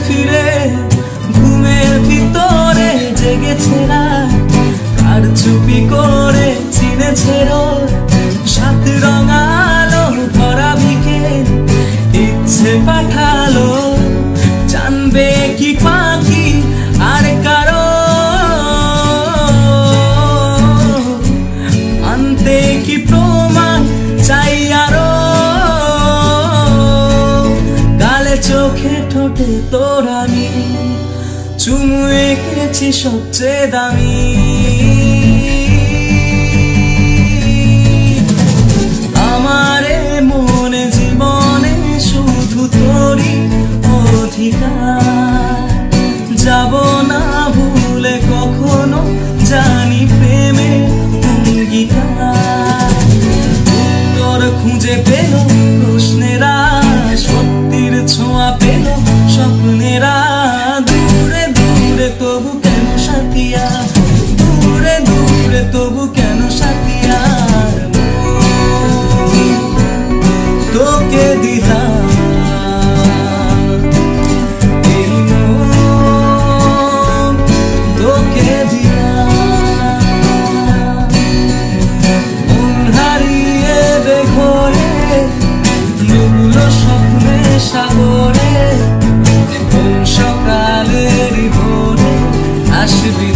ফিরে ঘুমের ভিতরে জেগেছে রাত, আর চুপি করে চিনেছে রোদ। সাত রঙালো ভরা বিকেল ইচ্ছে পাঠালো, জানবে কি পাখি আর কারো আনতে কি প্রমাণ চাই আরো। গালে চোখে ঠোঁটে তোর আমি চুমু এঁকেছি সবচেয়ে দামি। আমারে মনে জীবনে শুধু তোরই অধিকার, যাব না ভুলে কখনো জানি প্রেমের অঙ্গীকার। উত্তর খুঁজে পেল প্রশ্নেরা, সত্যির ছোঁয়া পেল স্বপ্নেরা। দূরে দূরে তবু কেন সাথিয়া, দূরে দূরে তবু কেন সাথিয়া। তোকে দিলাম তোকে দিলাম, মন হারিয়ে বেঘরে ডুবলো স্বপ্নের সাগরে। কোন সকালের ভোরে আসবি।